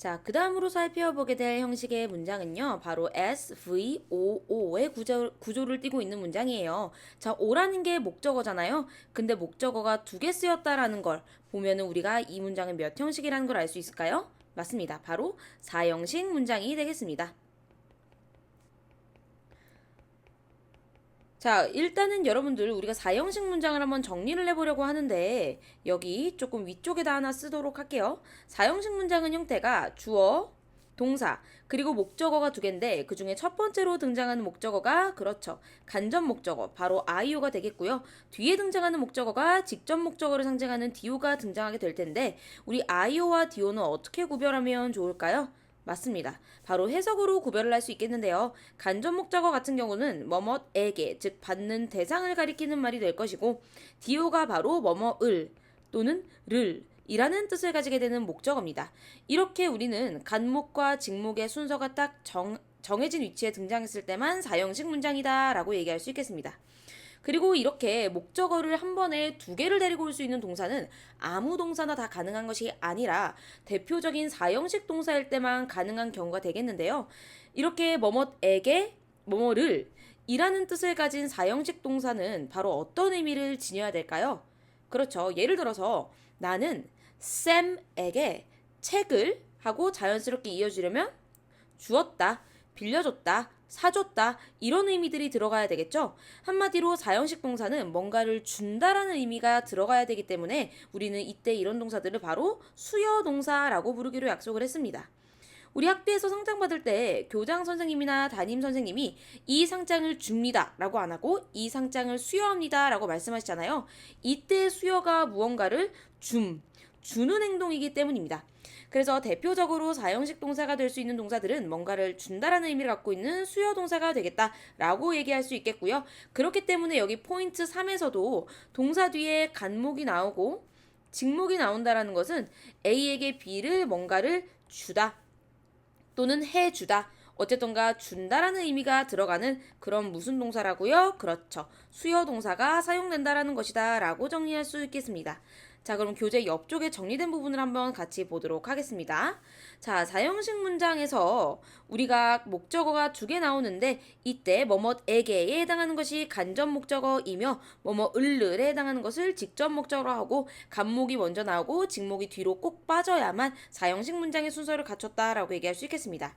자, 그 다음으로 살펴보게 될 형식의 문장은요, 바로 SVOO의 구조를 띠고 있는 문장이에요. 자, 오라는 게 목적어잖아요. 근데 목적어가 두 개 쓰였다라는 걸 보면은 우리가 이 문장은 몇 형식이라는 걸 알 수 있을까요? 맞습니다. 바로 4형식 문장이 되겠습니다. 자, 일단은 여러분들 우리가 4형식 문장을 한번 정리를 해보려고 하는데 여기 조금 위쪽에다 하나 쓰도록 할게요. 4형식 문장은 형태가 주어, 동사, 그리고 목적어가 두 개인데 그 중에 첫 번째로 등장하는 목적어가 그렇죠. 간접 목적어, 바로 IO가 되겠고요. 뒤에 등장하는 목적어가 직접 목적어를 상징하는 DO가 등장하게 될 텐데 우리 IO와 DO는 어떻게 구별하면 좋을까요? 맞습니다. 바로 해석으로 구별을 할 수 있겠는데요. 간접 목적어 같은 경우는 뭐뭇에게, 즉 받는 대상을 가리키는 말이 될 것이고 디오가 바로 뭐뭐을 또는 를 이라는 뜻을 가지게 되는 목적어입니다. 이렇게 우리는 간목과 직목의 순서가 딱 정해진 위치에 등장했을 때만 4형식 문장이다 라고 얘기할 수 있겠습니다. 그리고 이렇게 목적어를 한 번에 두 개를 데리고 올 수 있는 동사는 아무 동사나 다 가능한 것이 아니라 대표적인 4형식 동사일 때만 가능한 경우가 되겠는데요. 이렇게 뭐뭇에게 뭐뭐를 이라는 뜻을 가진 4형식 동사는 바로 어떤 의미를 지녀야 될까요? 그렇죠. 예를 들어서 나는 샘에게 책을 하고 자연스럽게 이어주려면 주었다, 빌려줬다, 사줬다 이런 의미들이 들어가야 되겠죠. 한마디로 사형식 동사는 뭔가를 준다라는 의미가 들어가야 되기 때문에 우리는 이때 이런 동사들을 바로 수여 동사라고 부르기로 약속을 했습니다. 우리 학교에서 상장 받을 때 교장 선생님이나 담임 선생님이 이 상장을 줍니다 라고 안 하고 이 상장을 수여합니다 라고 말씀하시잖아요. 이때 수여가 무언가를 주는 행동이기 때문입니다. 그래서 대표적으로 사형식 동사가 될 수 있는 동사들은 뭔가를 준다라는 의미를 갖고 있는 수여 동사가 되겠다라고 얘기할 수 있겠고요. 그렇기 때문에 여기 포인트 3에서도 동사 뒤에 간목이 나오고 직목이 나온다라는 것은 A에게 B를 뭔가를 주다 또는 해주다. 어쨌든가 준다라는 의미가 들어가는 그런 무슨 동사라고요? 그렇죠. 수여 동사가 사용된다라는 것이다 라고 정리할 수 있겠습니다. 자, 그럼 교재 옆쪽에 정리된 부분을 한번 같이 보도록 하겠습니다. 자, 4형식 문장에서 우리가 목적어가 두 개 나오는데 이때 뭐뭇에게에 해당하는 것이 간접 목적어이며 뭐뭐을르에 해당하는 것을 직접 목적어로 하고 간목이 먼저 나오고 직목이 뒤로 꼭 빠져야만 4형식 문장의 순서를 갖췄다라고 얘기할 수 있겠습니다.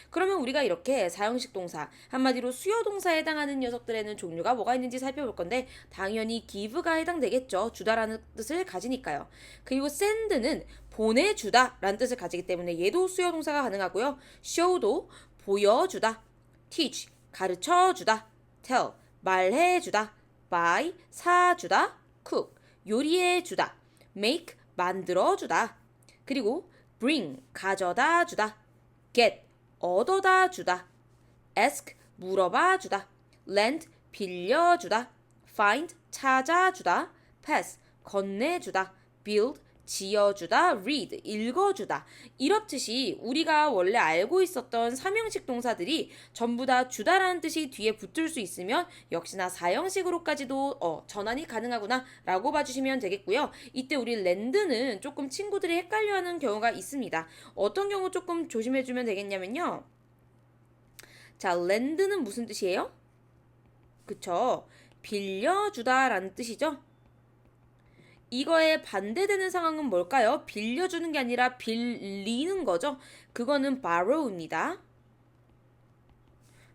그러면 우리가 이렇게 4형식 동사, 한마디로 수요 동사에 해당하는 녀석들에는 종류가 뭐가 있는지 살펴볼 건데 당연히 give가 해당되겠죠. 주다라는 뜻을 가지니까요. 그리고 send는 보내주다 라는 뜻을 가지기 때문에 얘도 수요 동사가 가능하고요. show도 보여주다, teach 가르쳐주다, tell 말해주다, buy 사주다, cook 요리해주다, make 만들어주다, 그리고 bring 가져다 주다, get 얻어다 주다, ask 물어봐 주다, lend 빌려주다, find 찾아주다, pass 건네주다, build 지어주다, read 읽어주다. 이렇듯이 우리가 원래 알고 있었던 3형식 동사들이 전부 다 주다라는 뜻이 뒤에 붙을 수 있으면 역시나 4형식으로까지도 전환이 가능하구나 라고 봐주시면 되겠고요. 이때 우리 랜드는 조금 친구들이 헷갈려하는 경우가 있습니다. 어떤 경우 조금 조심해주면 되겠냐면요. 자, 랜드는 무슨 뜻이에요? 그쵸? 빌려주다라는 뜻이죠. 이거에 반대되는 상황은 뭘까요? 빌려주는 게 아니라 빌리는 거죠. 그거는 borrow입니다.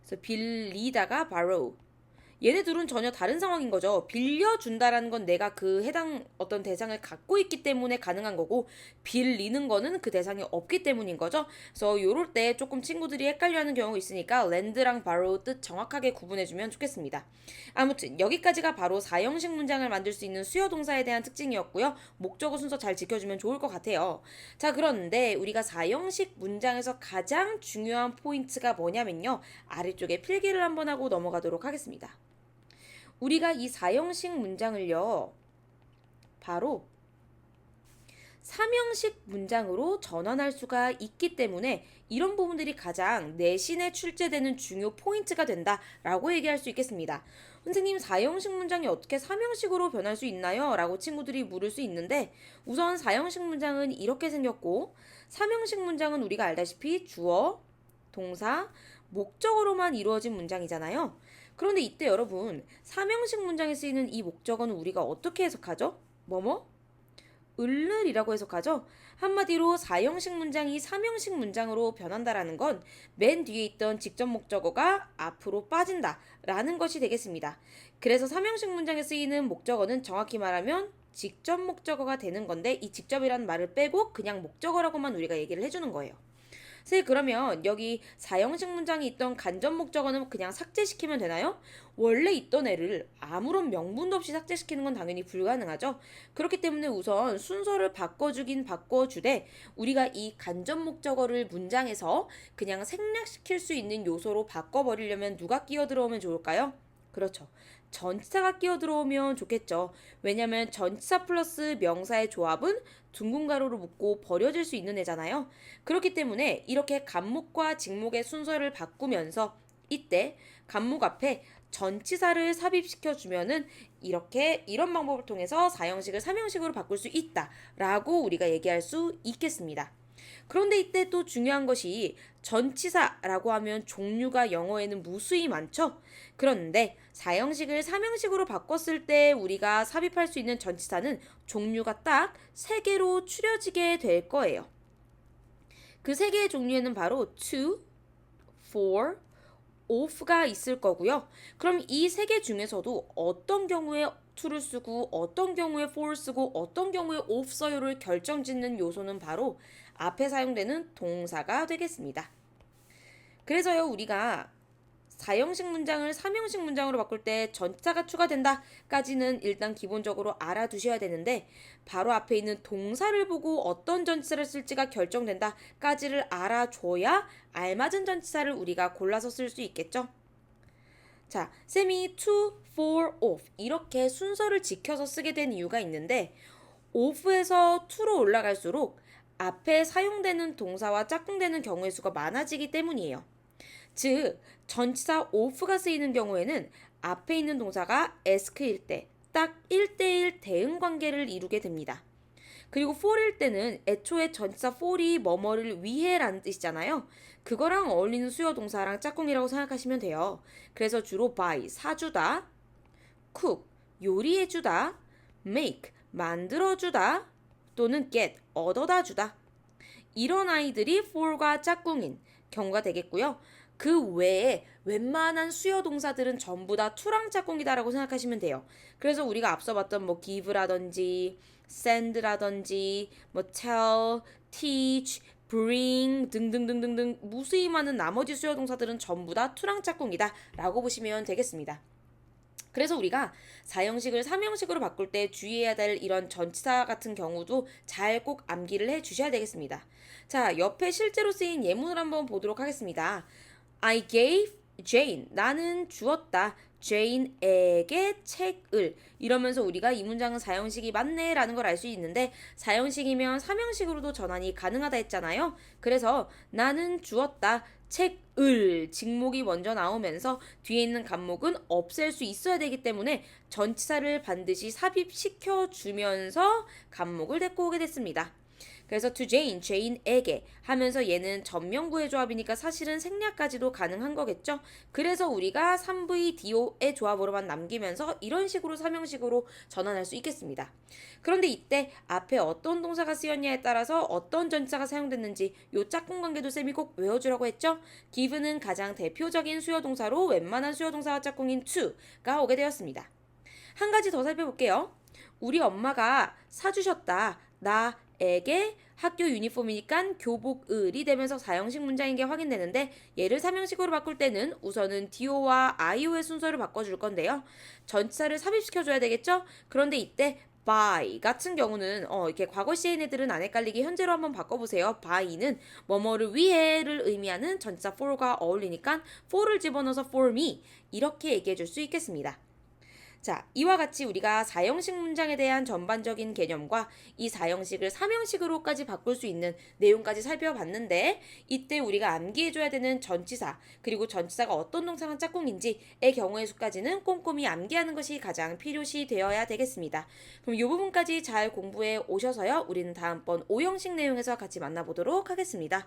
그래서 빌리다가 borrow. 얘네 둘은 전혀 다른 상황인 거죠. 빌려준다라는 건 내가 그 해당 어떤 대상을 갖고 있기 때문에 가능한 거고 빌리는 거는 그 대상이 없기 때문인 거죠. 그래서 요럴 때 조금 친구들이 헷갈려하는 경우가 있으니까 lend랑 borrow 뜻 정확하게 구분해주면 좋겠습니다. 아무튼 여기까지가 바로 4형식 문장을 만들 수 있는 수요 동사에 대한 특징이었고요. 목적어 순서 잘 지켜주면 좋을 것 같아요. 자, 그런데 우리가 4형식 문장에서 가장 중요한 포인트가 뭐냐면요. 아래쪽에 필기를 한번 하고 넘어가도록 하겠습니다. 우리가 이 4형식 문장을요. 바로 삼형식 문장으로 전환할 수가 있기 때문에 이런 부분들이 가장 내신에 출제되는 중요 포인트가 된다라고 얘기할 수 있겠습니다. 선생님, 4형식 문장이 어떻게 3형식으로 변할 수 있나요? 라고 친구들이 물을 수 있는데 우선 4형식 문장은 이렇게 생겼고 3형식 문장은 우리가 알다시피 주어, 동사, 목적어로만 이루어진 문장이잖아요. 그런데 이때 여러분, 3형식 문장에 쓰이는 이 목적어는 우리가 어떻게 해석하죠? 뭐뭐? 을을이라고 해석하죠. 한마디로 4형식 문장이 3형식 문장으로 변한다라는 건 맨 뒤에 있던 직접 목적어가 앞으로 빠진다라는 것이 되겠습니다. 그래서 3형식 문장에 쓰이는 목적어는 정확히 말하면 직접 목적어가 되는 건데 이 직접이라는 말을 빼고 그냥 목적어라고만 우리가 얘기를 해주는 거예요. 선생님, 그러면 여기 4형식 문장이 있던 간접 목적어는 그냥 삭제시키면 되나요? 원래 있던 애를 아무런 명분도 없이 삭제시키는 건 당연히 불가능하죠. 그렇기 때문에 우선 순서를 바꿔주긴 바꿔주되 우리가 이 간접 목적어를 문장에서 그냥 생략시킬 수 있는 요소로 바꿔버리려면 누가 끼어들어오면 좋을까요? 그렇죠. 전치사가 끼어들어오면 좋겠죠. 왜냐면 전치사 플러스 명사의 조합은 둥근 가로로 묶고 버려질 수 있는 애잖아요. 그렇기 때문에 이렇게 간목과 직목의 순서를 바꾸면서 이때 간목 앞에 전치사를 삽입시켜 주면은 이렇게 이런 방법을 통해서 4형식을 3형식으로 바꿀 수 있다라고 우리가 얘기할 수 있겠습니다. 그런데 이때 또 중요한 것이 전치사라고 하면 종류가 영어에는 무수히 많죠. 그런데 4형식을 3형식으로 바꿨을 때 우리가 삽입할 수 있는 전치사는 종류가 딱 3개로 추려지게 될 거예요. 그 3개의 종류에는 바로 to, for, of가 있을 거고요. 그럼 이 3개 중에서도 어떤 경우에 to를 쓰고 어떤 경우에 for 쓰고 어떤 경우에 of 써요를 결정짓는 요소는 바로 앞에 사용되는 동사가 되겠습니다. 그래서요, 우리가 4형식 문장을 3형식 문장으로 바꿀 때 전치사가 추가된다까지는 일단 기본적으로 알아두셔야 되는데 바로 앞에 있는 동사를 보고 어떤 전치사를 쓸지가 결정된다까지를 알아줘야 알맞은 전치사를 우리가 골라서 쓸 수 있겠죠. 자, 쌤이 to, for, of 이렇게 순서를 지켜서 쓰게 된 이유가 있는데 of에서 to로 올라갈수록 앞에 사용되는 동사와 짝꿍되는 경우의 수가 많아지기 때문이에요. 즉, 전치사 of가 쓰이는 경우에는 앞에 있는 동사가 ask일 때 딱 1대1 대응 관계를 이루게 됩니다. 그리고 for일 때는 애초에 전치사 for이 뭐뭐를 위해라는 뜻이잖아요. 그거랑 어울리는 수요 동사랑 짝꿍이라고 생각하시면 돼요. 그래서 주로 buy, 사주다, cook, 요리해주다, make, 만들어주다, 또는 get, 얻어다 주다. 이런 아이들이 for과 짝꿍인 경우가 되겠고요. 그 외에 웬만한 수요 동사들은 전부 다 to랑 짝꿍이다라고 생각하시면 돼요. 그래서 우리가 앞서 봤던 뭐 give라든지 send라든지 뭐 tell, teach, bring 등등등등등 무수히 많은 나머지 수요 동사들은 전부 다 to랑 짝꿍이다라고 보시면 되겠습니다. 그래서 우리가 4형식을 3형식으로 바꿀 때 주의해야 될 이런 전치사 같은 경우도 잘 꼭 암기를 해 주셔야 되겠습니다. 자, 옆에 실제로 쓰인 예문을 한번 보도록 하겠습니다. I gave Jane. 나는 주었다. Jane에게 책을. 이러면서 우리가 이 문장은 4형식이 맞네 라는 걸 알 수 있는데 4형식이면 3형식으로도 전환이 가능하다 했잖아요. 그래서 나는 주었다. 책을 직목이 먼저 나오면서 뒤에 있는 간목은 없앨 수 있어야 되기 때문에 전치사를 반드시 삽입시켜 주면서 간목을 데리고 오게 됐습니다. 그래서 to Jane, Jane에게 하면서 얘는 전명구의 조합이니까 사실은 생략까지도 가능한 거겠죠. 그래서 우리가 3V, DO의 조합으로만 남기면서 이런 식으로 3형식으로 전환할 수 있겠습니다. 그런데 이때 앞에 어떤 동사가 쓰였냐에 따라서 어떤 전치사가 사용됐는지 요 짝꿍 관계도 쌤이 꼭 외워주라고 했죠. give는 가장 대표적인 수요동사로 웬만한 수요동사와 짝꿍인 to가 오게 되었습니다. 한 가지 더 살펴볼게요. 우리 엄마가 사주셨다. 나에게 학교 유니폼이니까 교복을이 되면서 4형식 문장인 게 확인되는데 얘를 3형식으로 바꿀 때는 우선은 do와 io의 순서를 바꿔줄 건데요. 전치사를 삽입시켜줘야 되겠죠? 그런데 이때 by 같은 경우는 이렇게 과거 시인 애들은 안 헷갈리게 현재로 한번 바꿔보세요. by는 뭐뭐를 위해를 의미하는 전치사 for가 어울리니까 for를 집어넣어서 for me 이렇게 얘기해 줄 수 있겠습니다. 자, 이와 같이 우리가 4형식 문장에 대한 전반적인 개념과 이 4형식을 3형식으로까지 바꿀 수 있는 내용까지 살펴봤는데, 이때 우리가 암기해줘야 되는 전치사, 그리고 전치사가 어떤 동사랑 짝꿍인지의 경우의 수까지는 꼼꼼히 암기하는 것이 가장 필요시 되어야 되겠습니다. 그럼 이 부분까지 잘 공부해 오셔서요, 우리는 다음번 5형식 내용에서 같이 만나보도록 하겠습니다.